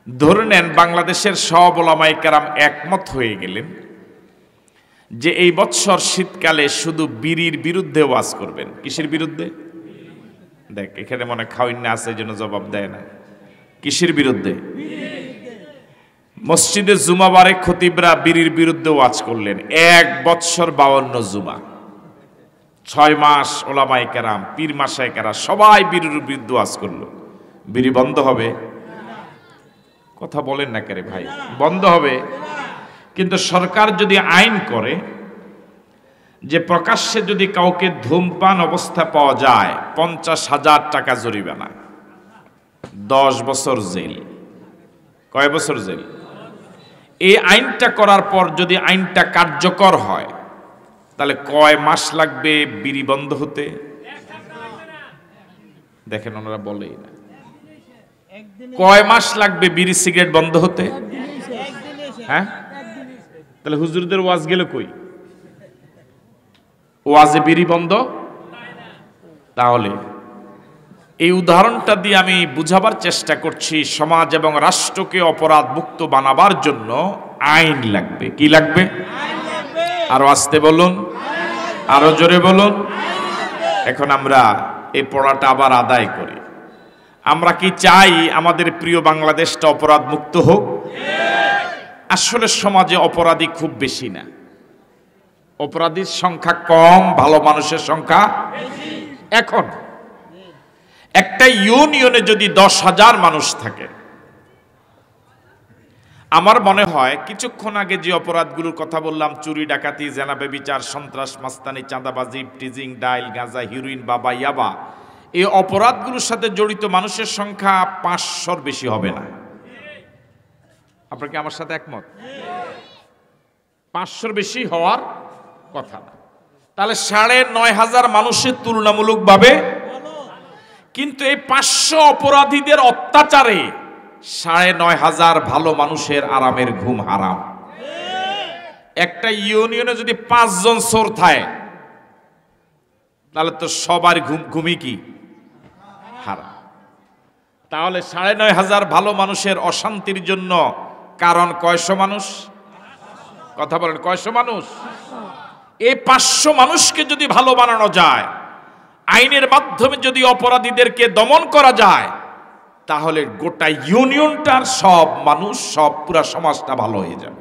ধরে নেন বাংলাদেশের সব ওলামায়ে কেরাম একমত হয়ে গেলেন যে এই বছর শীতকালে শুধু বিড়ির বিরুদ্ধে ওয়াজ করবেন। কিসের বিরুদ্ধে? দেখ এখানে মনে খাওয়াইন না আছে, এই জন্য জবাব দেয় না। কিসের বিরুদ্ধে? মসজিদে জুমাবারে খতিবরা বিড়ির বিরুদ্ধে ওয়াজ করলেন। 1 বছর 52 জুমা, 6 মাস ওলামায়ে কেরাম, পীর মাশায়েখরা সবাই বিড়ির বিরুদ্ধে ওয়াজ করলো। বিড়ি বন্ধ হবে? কথা বলেন না কেরে ভাই, বন্ধ হবে। কিন্তু সরকার যদি আইন করে যে প্রকাশ্যে যদি কাউকে ধূমপান অবস্থা পাওয়া যায় 50,000 টাকা জরিমানা, 10 বছর জেল। কয় বছর জেল? এই আইনটা করার পর যদি আইনটা কার্যকর হয় তাহলে কয় মাস লাগবে বিড়ি বন্ধ হতে? দেখেন ওনারা বলেই না। কয় মাস লাগবে বিড়ি সিগারেট বন্ধ হতে? হ্যাঁ, তাহলে হুজুরদের ওয়াজ গেল কই? ওয়াজে বিড়ি বন্ধ? তাহলে এই উদাহরণটা দিয়ে আমি বুঝাবার চেষ্টা করছি, সমাজ এবং রাষ্ট্রকে অপরাধ মুক্ত বানাবার জন্য আইন লাগবে। কি লাগবে? আরো আস্তে বলুন, আরো জোরে বলুন। এখন আমরা এই পড়াটা আবার আদায় করি। আমরা কি চাই আমাদের প্রিয় বাংলাদেশটা অপরাধ মুক্ত হোক? আসলে সমাজে অপরাধী খুব বেশি না, অপরাধীর সংখ্যা কম, ভালো মানুষের সংখ্যা বেশি। এখন একটা ইউনিয়নে যদি 10,000 মানুষ থাকে, আমার মনে হয় কিছুক্ষণ আগে যে অপরাধগুলোর কথা বললাম, চুরি, ডাকাতি, জেনা, ব্যভিচার, সন্ত্রাস, মাস্তানি, চাঁদাবাজি, টিজিং, ডাইল, গাঁজা, হিরোইন, বাবা, ইয়াবা, এই অপরাধগুলোর সাথে জড়িত মানুষের সংখ্যা 500-র বেশি হবে না। আপনারা কি আমার সাথে একমত? 500-র বেশি হওয়ার কথা না। তাহলে 9,500 মানুষের তুলনামূলকভাবে, কিন্তু এই 500 অপরাধীদের অত্যাচারে 9,500 ভালো মানুষের আরামের ঘুম হারাম। একটা ইউনিয়নে যদি 5 জন চোর থাকে তাহলে তো সবার ঘুমই কি হারাম। তাহলে 9,500 ভালো মানুষের অশান্তির জন্য কারণ কয়শো মানুষ? কথা বলেন, কয়শো মানুষ? এই 500 মানুষকে যদি ভালো বানানো যায়, আইনের মাধ্যমে যদি অপরাধীদেরকে দমন করা যায়, তাহলে গোটা ইউনিয়নটার সব মানুষ, সব পুরা সমাজটা ভালো হয়ে যাবে।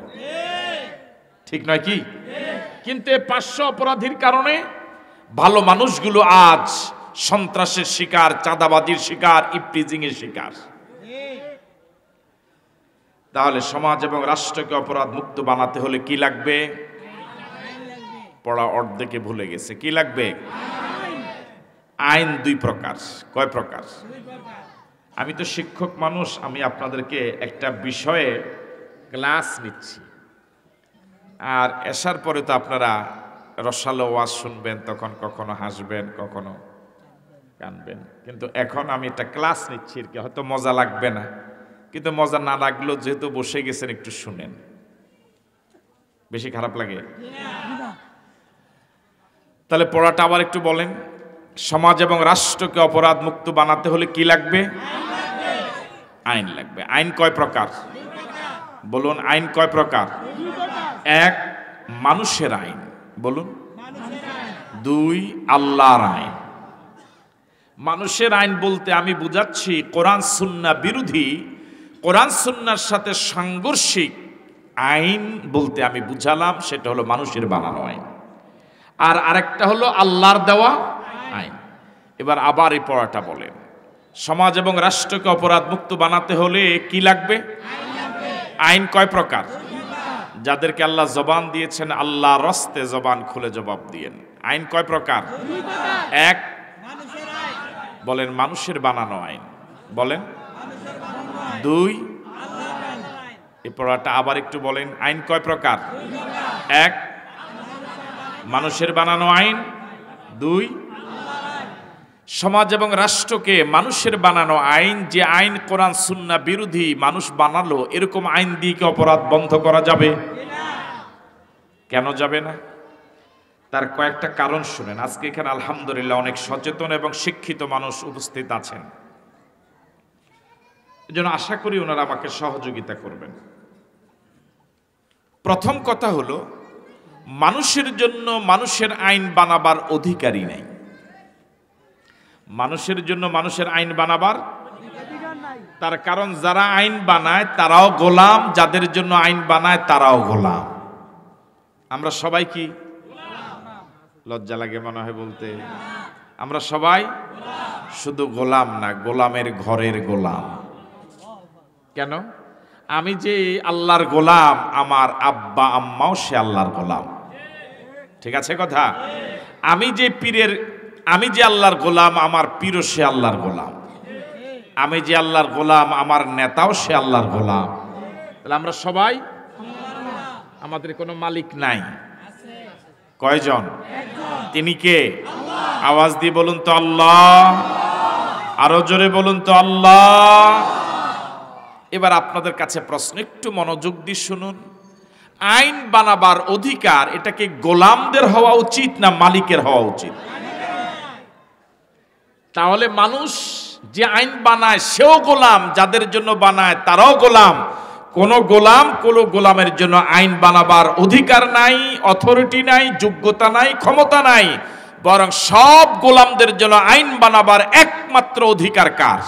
ঠিক নয় কি? কিন্তু এই 500 অপরাধীর কারণে ভালো মানুষগুলো আজ সন্ত্রাসের শিকার, চাঁদাবাজির শিকার, ইপটিজিং এর শিকার। তাহলে সমাজ এবং রাষ্ট্রকে অপরাধ মুক্ত বানাতে হলে কি লাগবে? পড়া অর্ধেকে ভুলে গেছে। কি লাগবে? আইন 2 প্রকার। কয় প্রকার? আমি তো শিক্ষক মানুষ, আমি আপনাদেরকে একটা বিষয়ে ক্লাস নিচ্ছি, আর এসার পরে তো আপনারা রসালো ওয়াজ শুনবেন, তখন কখনো হাসবেন, কখনো কানবেন। কিন্তু এখন আমি একটা ক্লাস নিচ্ছি, হয়তো মজা লাগবে না, কিন্তু মজা না লাগলেও যেহেতু বসে গেছেন একটু শুনেন। বেশি খারাপ লাগে? তাহলে পড়াটা আবার একটু বলেন। সমাজ এবং রাষ্ট্রকে অপরাধ মুক্ত বানাতে হলে কি লাগবে? আইন লাগবে। আইন কয় প্রকার? বলুন, আইন কয় প্রকার? 1 মানুষের আইন, বলুন। 2 আল্লাহর আইন। মানুষের আইন বলতে আমি বুঝাচ্ছি কোরআন সুন্নাহ বিরোধী, কোরআন সুন্নাহর সাথে সাংঘর্ষিক আইন বলতে আমি বুঝালাম সেটা হলো মানুষের বানানো আইন, আর আরেকটা হলো আল্লাহর দেওয়া আইন। এবার আবার এই পড়াটা বলেন। সমাজ এবং রাষ্ট্রকে অপরাধ মুক্ত বানাতে হলে কি লাগবে? আইন কয় প্রকার? যাদেরকে আল্লাহ জবান দিয়েছেন, আল্লাহ রস্তে জবান খুলে জবাব দিয়েন। আইন কয় প্রকার? 1 বলেন মানুষের বানানো আইন, বলেন। 2 এই পড়াটা আবার একটু বলেন। আইন কয় প্রকার? 1 মানুষের বানানো আইন, 2 সমাজ এবং রাষ্ট্রকে মানুষের বানানো আইন। যে আইন কোরআন সুন্নাহ বিরোধী মানুষ বানালো, এরকম আইন দিয়ে কি অপরাধ বন্ধ করা যাবে? কেন যাবে না? তার কয়েকটা কারণ শুনেন। আজকে এখানে আলহামদুলিল্লাহ অনেক সচেতন এবং শিক্ষিত মানুষ উপস্থিত আছেন। এজন্য আশা করি ওনারা আমাকে সহযোগিতা করবেন। প্রথম কথা হলো, মানুষের জন্য মানুষের আইন বানাবার অধিকারই নেই। মানুষের জন্য মানুষের আইন বানাবার, তার কারণ যারা আইন বানায় তারাও গোলাম, যাদের জন্য আইন বানায় তারাও গোলাম। আমরা সবাই কি? লজ্জা লাগে মনে হয় বলতে। আমরা সবাই শুধু গোলাম না, গোলামের ঘরের গোলাম। কেন? আমি যে আল্লাহর গোলাম, আমার আব্বা আম্মাও সে আল্লাহর গোলাম। ঠিক আছে কথা? আমি যে আল্লাহর গোলাম, আমার পীরও সে আল্লাহর গোলাম। আমি যে আল্লাহর গোলাম, আমার নেতাও সে আল্লাহর গোলাম। তাহলে আমরা সবাই, আমাদের কোনো মালিক নাই। কয়জন? তিনি কে? আওয়াজ দিয়ে বলুন তো আল্লাহ। আরো জোরে বলুন তো আল্লাহ। এবার আপনাদের কাছে প্রশ্ন, একটু মনোযোগ দিয়ে শুনুন। আইন বানাবার অধিকার, এটা কি গোলামদের হওয়া উচিত না মালিকের হওয়া উচিত? তাহলে মানুষ যে আইন বানায় সেও গোলাম, যাদের জন্য বানায় তারাও গোলাম। কোন গোলামের জন্য আইন বানাবার অধিকার নাই, অথরিটি নাই, যোগ্যতা নাই, ক্ষমতা নাই। বরং সব গোলামদের জন্য আইন বানাবার একমাত্র অধিকার কার?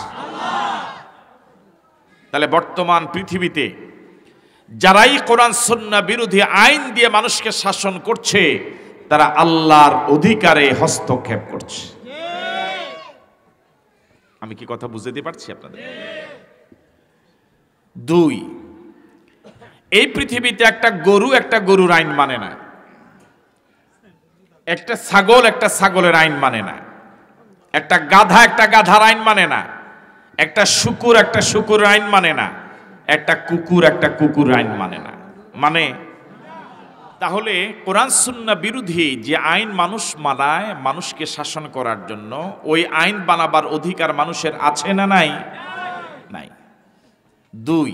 তাহলে বর্তমান পৃথিবীতে যারাই কোরআন সুন্নাহ বিরোধী আইন দিয়ে মানুষকে শাসন করছে, তারা আল্লাহর অধিকারে হস্তক্ষেপ করছে। আমি কি কথা বুঝতে পারছি আপনাদের? দুই, এই পৃথিবীতে একটা গরুর আইন মানে না, একটা ছাগলের আইন মানে না, একটা গাধার আইন মানে না, একটা শুকুরের আইন মানে না, একটা কুকুর আইন মানে না। মানে তাহলে কোরআন সুন্নাহ বিরোধী যে আইন মানুষ মানায় মানুষকে শাসন করার জন্য, ওই আইন বানাবার অধিকার মানুষের আছে না নাই? নাই। দুই,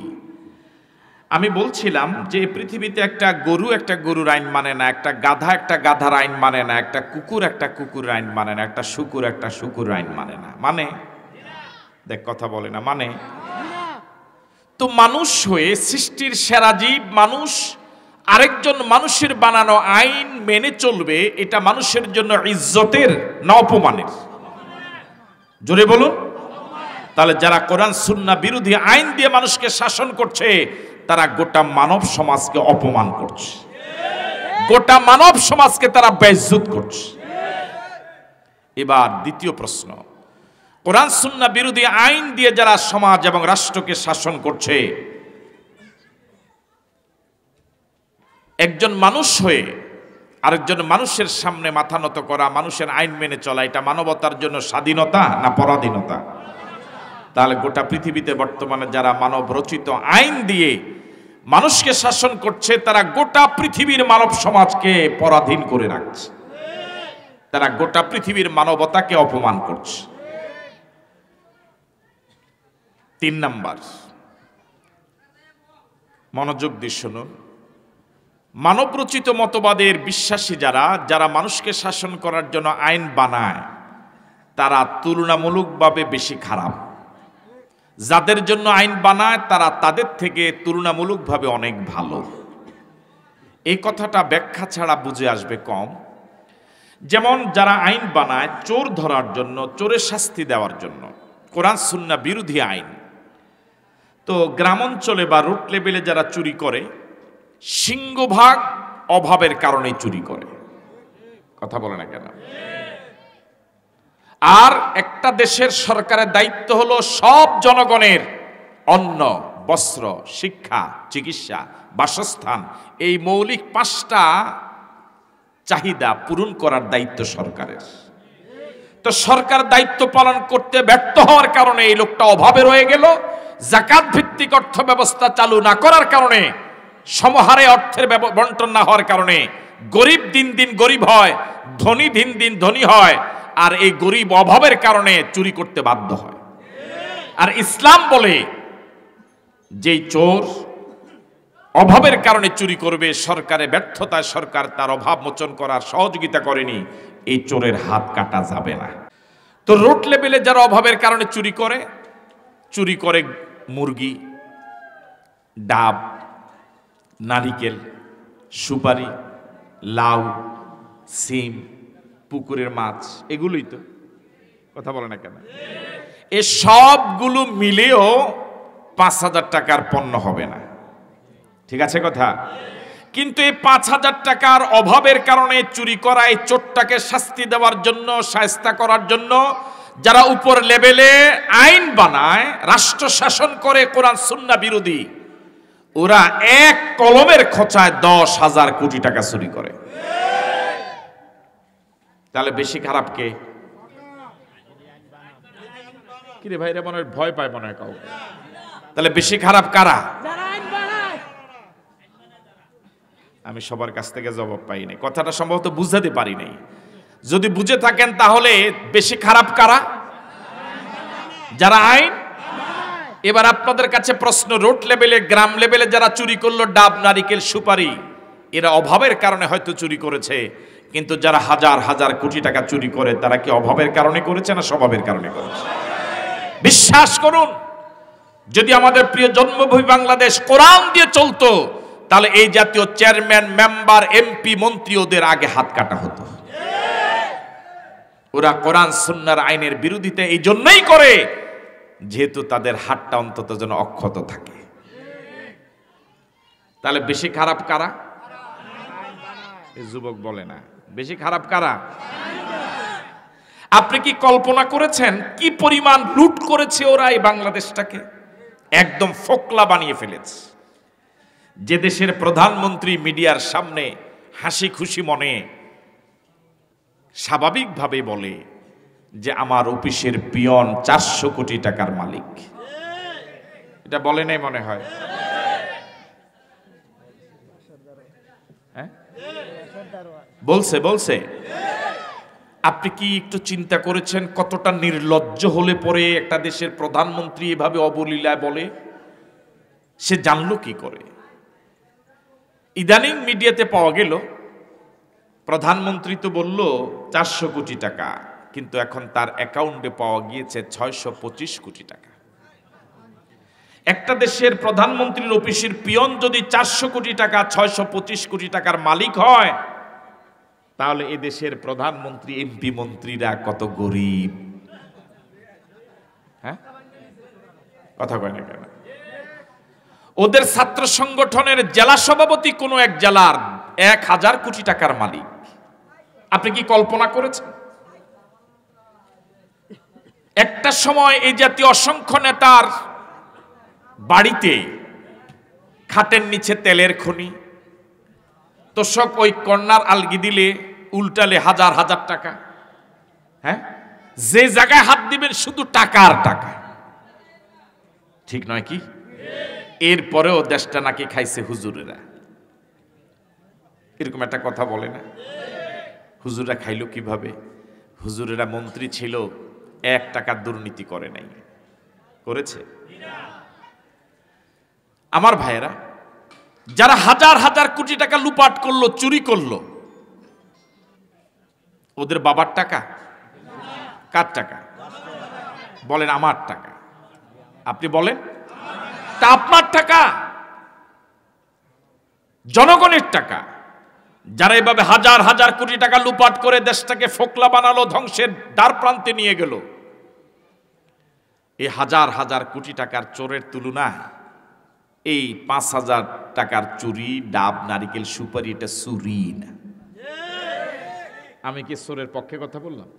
আমি বলছিলাম যে পৃথিবীতে একটা গরুর আইন মানে না, একটা গাধার আইন মানে না, একটা কুকুর আইন মানে না, একটা শুকুর আইন মানে না। মানে দেখ কথা বলে না, মানে তো মানুষ হয়ে সৃষ্টির সেরা জীব মানুষ, আরেকজন মানুষের বানানো আইন মেনে চলবে, এটা মানুষের জন্য ইজ্জতের না অপমানের? জোরে বলুন। তাহলে যারা কোরআন সুন্নাহ বিরোধী আইন দিয়ে মানুষকে শাসন করছে, তারা গোটা মানব সমাজকে অপমান করছে, গোটা মানব সমাজকে তারা বেইজ্জত করছে। এবার দ্বিতীয় প্রশ্ন, কোরআন সুন্নাহ বিরোধী আইন দিয়ে যারা সমাজ এবং রাষ্ট্রকে শাসন করছে, একজন মানুষ হয়ে আরেকজন মানুষের সামনে মাথা নত করা, মানুষের আইন মেনে চলা, এটা মানবতার জন্য স্বাধীনতা না পরাধীনতা? তাহলে গোটা পৃথিবীতে বর্তমানে যারা মানব রচিত আইন দিয়ে মানুষকে শাসন করছে, তারা গোটা পৃথিবীর মানব সমাজকে পরাধীন করে রাখছে, তারা গোটা পৃথিবীর মানবতাকে অপমান করছে। 3 নাম্বার, মনোযোগ দিয়ে শুনুন। মানব রচিত মতবাদের বিশ্বাসী যারা মানুষকে শাসন করার জন্য আইন বানায়, তারা তুলনামূলকভাবে বেশি খারাপ। যাদের জন্য আইন বানায় তারা তাদের থেকে তুলনামূলকভাবে অনেক ভালো। এই কথাটা ব্যাখ্যা ছাড়া বুঝে আসবে কম। যেমন যারা আইন বানায় চোর ধরার জন্য, চোরের শাস্তি দেওয়ার জন্য, কোরআন সুন্নাহ বিরোধী আইন, তো গ্রামাঞ্চলে বা রুট লেভেলে যারা চুরি করে, সিংহভাগ অভাবের কারণে চুরি করে। কথা বলে না কেন? আর একটা দেশের সরকারের দায়িত্ব হলো সব জনগণের অন্ন, বস্ত্র, শিক্ষা, চিকিৎসা, বাসস্থান, এই মৌলিক 5টা চাহিদা পূরণ করার দায়িত্ব সরকারের। তো সরকার দায়িত্ব পালন করতে ব্যর্থ হওয়ার কারণে এই লোকটা অভাবে রয়ে গেল। যাকাত ভিত্তিক অর্থ ব্যবস্থা চালু না করার কারণে, সমহারে অর্থের বন্টন না হওয়ার কারণে গরিব দিন দিন গরিব হয়, ধনী দিন দিন ধনী হয়, আর এই গরিব অভাবের কারণে চুরি করতে বাধ্য হয়। আর ইসলাম বলে যেই চোর অভাবের কারণে চুরি করবে, সরকারের ব্যর্থতায় সরকার তার অভাব মোচন করার সহযোগিতা করেনি, এই চোরের হাত কাটা যাবে না। তো রোড লেভেলে যারা অভাবের কারণে চুরি করে মুরগি, ডাব, নারিকেল, সুপারি, লাউ, সিম, পুকুরের মাছ, এগুলোই তো। কথা বলে না কেন? এ সবগুলো মিলেও ৫,০০০ টাকার পণ্য হবে না। ঠিক আছে কথা? কিন্তু এই ৫,০০০ টাকার অভাবের কারণে চুরি করা এই চোরটাকে শাস্তি দেওয়ার জন্য, শায়েস্তা করার জন্য যারা উপর লেভেলে আইন বানায়, রাষ্ট্র শাসন করে কোরআন সুন্নাহ বিরোধী, ওরা এক কলমের খোঁচায় ১০,০০০ কোটি টাকা চুরি করে। তাহলে বেশি খারাপ কে? কিরে ভাইরা মনে হয় ভয় পায় মনে হয় কাউকে। তাহলে বেশি খারাপ কারা? আমি সবার কাছ থেকে জবাব পাই নাই, কথাটা সম্ভবত বুঝাতে পারি নাই। যদি বুঝে থাকেন তাহলে বেশি খারাপ কারা? যারা আইন। এবার আপনাদের কাছে প্রশ্ন, রোড লেভেলে, গ্রাম লেভেলে যারা চুরি করলো ডাব, নারিকেল, সুপারি, এরা অভাবের কারণে হয়তো চুরি করেছে, কিন্তু যারা হাজার হাজার কোটি টাকা চুরি করে তারা কি অভাবের কারণে করেছে না স্বভাবের কারণে করেছে? বিশ্বাস করুন, যদি আমাদের প্রিয় জন্মভূমি বাংলাদেশ কোরআন দিয়ে চলতো তাহলে এই জাতীয় চেয়ারম্যান, মেম্বার, এমপি, মন্ত্রী ওদের আগে হাত কাটা হতো। ওরা কোরআন সুন্নাহর আইনের বিরোধিতা এই জন্যই করে যেহেতু তাদের হাতটা অন্তত যেন অক্ষত থাকে। তাহলে বেশি খারাপ কারা? যুবক বলে না, বেশি খারাপ কারা? আপনি কি কল্পনা করেছেন কি পরিমাণ লুট করেছে ওরা এই বাংলাদেশটাকে? একদম ফোকলা বানিয়ে ফেলেছে। যে দেশের প্রধানমন্ত্রী মিডিয়ার সামনে হাসি খুশি মনে স্বাভাবিকভাবে বলে যে আমার অফিসের পিয়ন ৪০০ কোটি টাকার মালিক, এটা বলে নাই মনে হয়? বলছে বলছে। আপনি কি একটু চিন্তা করেছেন কতটা নির্লজ্জ হলে পরে একটা দেশের প্রধানমন্ত্রী এভাবে অবলীলায় বলে? সে জানলো কি করে? ইদানিং মিডিয়াতে পাওয়া গেল প্রধানমন্ত্রী তো বলল ৪০০ কোটি টাকা, কিন্তু এখন তার অ্যাকাউন্টে পাওয়া গিয়েছে ৬২৫ কোটি টাকা। একটা দেশের প্রধানমন্ত্রীর অফিসের পিয়ন যদি ৪০০ কোটি টাকা, ৬২৫ কোটি টাকার মালিক হয়, তাহলে এ দেশের প্রধানমন্ত্রী, এমপি, মন্ত্রীরা কত গরিব। হ্যাঁ, কথা কয় না কেন? ওদের ছাত্র সংগঠনের জেলা সভাপতি কোনো এক জেলার ১,০০০ কোটি টাকার মালিক। আপনি কি কল্পনা করেছেন? একটা সময় এই জাতীয় অসংখ্য নেতার বাড়িতে খাটের নিচে তেলের খনি, তোষক ওই কর্নার আলগি দিলে উল্টালে হাজার হাজার টাকা। হ্যাঁ, যে জায়গায় হাত দিবেন শুধু টাকা আর টাকা। ঠিক নয় কি? এরপরেও দেশটা নাকি খাইছে হুজুরেরা। এরকম একটা কথা বলে না? হুজুররা খাইলো কিভাবে? হুজুরেরা মন্ত্রী ছিল, ১ টাকার দুর্নীতি করে নাই। করেছে? আমার ভাইয়েরা, যারা হাজার হাজার কোটি টাকা লুপাট করলো, চুরি করলো, ওদের বাবার টাকা? কার টাকা? বলেন আমার টাকা। আপনি বলেন, তা আপনার টাকা, জনগণের টাকা। যারা এভাবে হাজার হাজার কোটি টাকা লুপাট করে দেশটাকে ফোকলা বানালো, ধ্বংসের দ্বার প্রান্তে নিয়ে গেল, এই হাজার হাজার কোটি টাকার চোরের তুলনায় এই ৫,০০০ টাকার চুরি, ডাব, নারিকেল, সুপারি, এটা চুরি না। আমি কি চোরের পক্ষে কথা বললাম?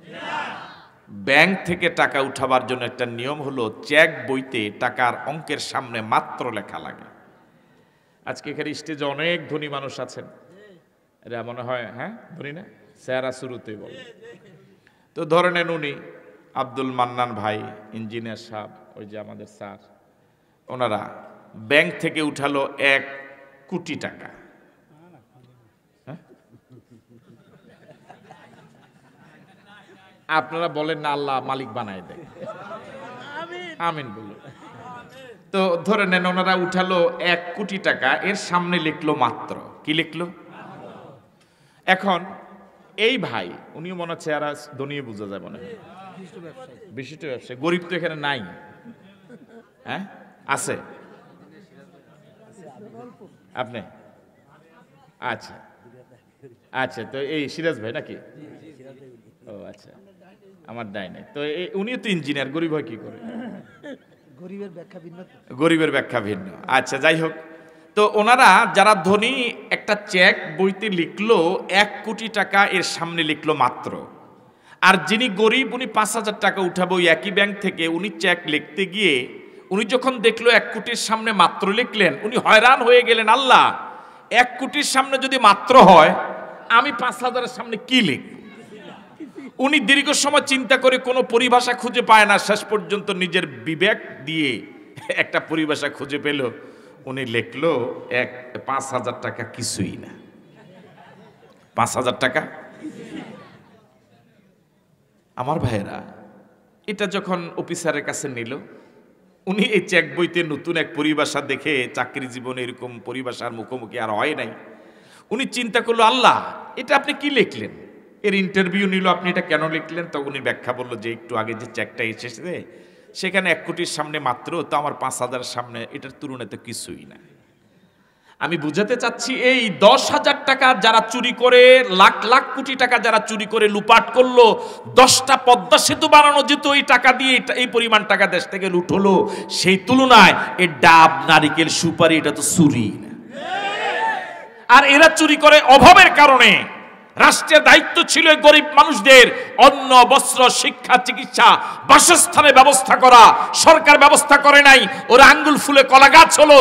ব্যাংক থেকে টাকা উঠাবার জন্য একটা নিয়ম হলো, চেক বইতে টাকার অঙ্কের সামনে মাত্র লেখা লাগে। আজকে এখানে স্টেজে অনেক ধনী মানুষ আছেন, এরা মনে হয় হ্যাঁ ধনী না, চেহারা শুরুতেই বলে। তো ধরে নেন উনি আব্দুল মান্নান ভাই, ইঞ্জিনিয়ার সাহেব, ওই যে আমাদের স্যার, ওনারা ব্যাংক থেকে উঠালো ১ কোটি টাকা। আপনারা বলেন না আল্লাহ মালিক বানায় দেয়, আমিন বলুন। তো ধরে নেন ওনারা উঠালো ১ কোটি টাকা, এর সামনে লিখলো মাত্র। কি লিখলো? এখন এই ভাই, উনিও মনে হচ্ছে আর ধনীয় বোঝা যায় মনে হয়, বিশিষ্ট ব্যবসায়ী। গরিব তো এখানে নাই। হ্যাঁ, আছে আপনি? আচ্ছা আচ্ছা, তো এই সিরাজ ভাই নাকি? ও আচ্ছা, আমার ডাইনে তো উনিও তো ইঞ্জিনিয়ার, গরিব হয় কি করে? গরিবের ব্যাখ্যা ভিন্ন। আচ্ছা, যাই হোক, তো ওনারা যারা ধনী একটা চেক বইতে লিখলো 1 কোটি টাকা, এর সামনে লিখলো মাত্র। আর যিনি গরিব উনি 5,000 টাকা উঠাবো একই ব্যাংক থেকে, উনি চেক লিখতে গিয়ে উনি যখন দেখলো 1 কোটির সামনে মাত্র লিখলেন, উনি হয়রান হয়ে গেলেন, আল্লাহ 1 কোটির সামনে যদি মাত্র হয় আমি 5,000-এর সামনে কি লিখব? উনি দীর্ঘ সময় চিন্তা করে কোনো পরিভাষা খুঁজে পায় না, শেষ পর্যন্ত নিজের বিবেক দিয়ে একটা পরিভাষা খুঁজে পেল। উনি লিখলো 5,000 টাকা কিছুই না। 5,000 টাকা। আমার ভাইয়েরা, এটা যখন অফিসারের কাছে নিল, উনি এই চেক বইতে নতুন এক পরিভাষা দেখে, চাকরি জীবনে এরকম পরিভাষার মুখোমুখি আর হয় নাই, উনি চিন্তা করলো, আল্লাহ এটা আপনি কি লিখলেন? এর ইন্টারভিউ নিল, আপনি এটা কেন লিখলেন? তো উনি ব্যাখ্যা বললো যে একটু আগে যে চেকটা এসেছে সেখানে 1 কোটির সামনে মাত্র, তো আমার 5,000 সামনে এটার তুলনায় তো কিছুই না। আমি বুঝাতে চাচ্ছি, এই 10,000 টাকা যারা চুরি করে, লাখ লাখ কোটি টাকা যারা চুরি করে লুপাট করলো, 10টা পদ্মা সেতু বানানো যেত এই টাকা দিয়ে, এই পরিমাণ টাকা দেশ থেকে লুট হলো, সেই তুলনায় এই ডাব, নারিকেল, সুপারি এটা তো চুরি না। আর এরা চুরি করে অভাবের কারণে। রাষ্ট্রের দায়িত্ব ছিল গরিব মানুষদের অন্ন, বস্ত্র, শিক্ষা, চিকিৎসা, বাসস্থানের ব্যবস্থা করা, সরকার ব্যবস্থা করে নাই। ওরা আঙ্গুল ফুলে কলা গাছ হলো,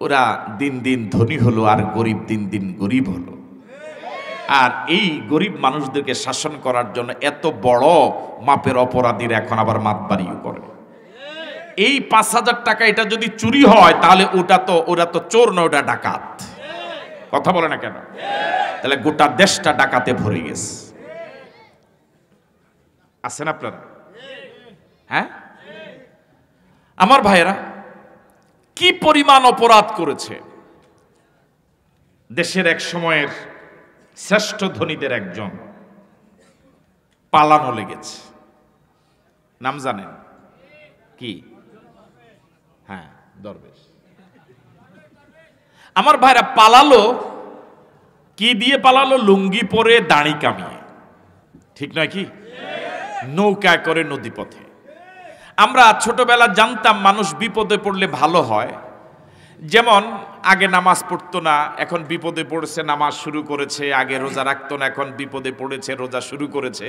ওরা দিন দিন ধনী হলো, আর গরিব দিন দিন গরিব হলো। আর এই গরিব মানুষদেরকে শাসন করার জন্য এত বড় মাপের অপরাধীরা এখন আবার মাতবাড়িও করে। এই 5,000 টাকা এটা যদি চুরি হয় তাহলে ওরা তো চোর না, ওটা ডাকাত। কথা বলে না কেন? তাহলে গোটা দেশটা ডাকাতে ভরে গেছে। আছেন আপনারা? হ্যাঁ, আমার ভাইয়েরা, কি পরিমাণ অপরাধ করেছে। দেশের এক সময়ের শ্রেষ্ঠ ধনীদের একজন পালানো লেগেছে। নাম জানেন কি? হ্যাঁ, দরবেশ। আমার ভাইরা পালালো কি দিয়ে? পালালো লুঙ্গি পরে, দাড়ি কামিয়ে। ঠিক নয় কি? নৌকা করে নদীপথে। আমরা ছোটবেলা জানতাম মানুষ বিপদে পড়লে ভালো হয়। যেমন আগে নামাজ পড়তো না, এখন বিপদে পড়েছে নামাজ শুরু করেছে। আগে রোজা রাখতো না, এখন বিপদে পড়েছে রোজা শুরু করেছে।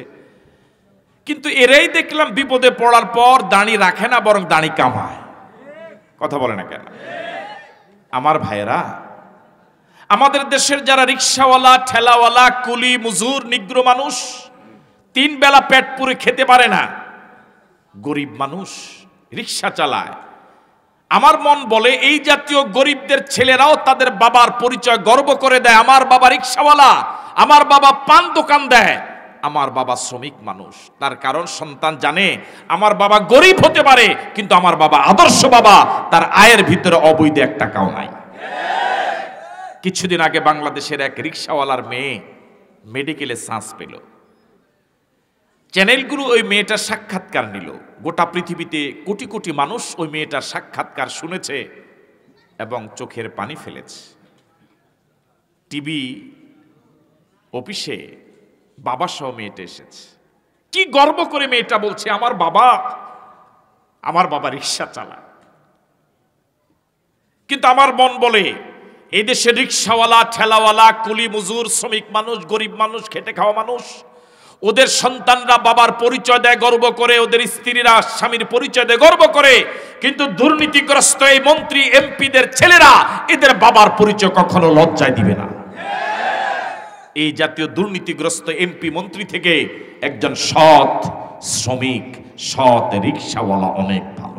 কিন্তু এরাই দেখলাম বিপদে পড়ার পর দাড়ি রাখে না, বরং দাড়ি কামায়। কথা বলে না কেন? আমার ভাইয়েরা, আমাদের দেশের যারা রিক্সাওয়ালা, ঠেলাওয়ালা, কুলি, মজুর, নিগ্র মানুষ 3 বেলা পেট পুরে খেতে পারে না, গরিব মানুষ রিক্সা চালায়। আমার মন বলে এই জাতীয় গরিবদের ছেলেরাও তাদের বাবার পরিচয় গর্ব করে দেয়। আমার বাবা রিক্সাওয়ালা, আমার বাবা পান দোকান দেয়, আমার বাবা শ্রমিক মানুষ। তার কারণ সন্তান জানে আমার বাবা গরিব হতে পারে, কিন্তু আমার বাবা আদর্শ বাবা, তার আয়ের ভিতরে অবৈধ 1 টাকাও নাই। কিছুদিন আগে বাংলাদেশের এক রিক্সাওয়ালার মেয়ে মেডিকেলে চান্স পেল। চ্যানেলগুলো ওই মেয়েটার সাক্ষাৎকার নিল। গোটা পৃথিবীতে কোটি কোটি মানুষ ওই মেয়েটার সাক্ষাৎকার শুনেছে এবং চোখের পানি ফেলেছে। টিভি অফিসে বাবা সহ মেয়েটা এসেছে। কি গর্ব করে মেয়েটা বলছে, আমার বাবা রিক্সা চালায়। কিন্তু আমার মন বলে এই দেশে রিক্সাওয়ালা, ঠেলাওয়ালা, কুলি, মজুর, শ্রমিক মানুষ, গরিব মানুষ, খেটে খাওয়া মানুষ, ওদের সন্তানরা বাবার পরিচয় দেয় গর্ব করে, ওদের স্ত্রীরা স্বামীর পরিচয় দেয় গর্ব করে। কিন্তু দুর্নীতিগ্রস্ত এই মন্ত্রী, এমপিদের ছেলেরা এদের বাবার পরিচয় কখনো লজ্জায় দিবে না। এই জাতীয় দুর্নীতিগ্রস্ত এমপি মন্ত্রী থেকে একজন সৎ শ্রমিক, সৎ রিক্সাওয়ালা অনেক ভালো।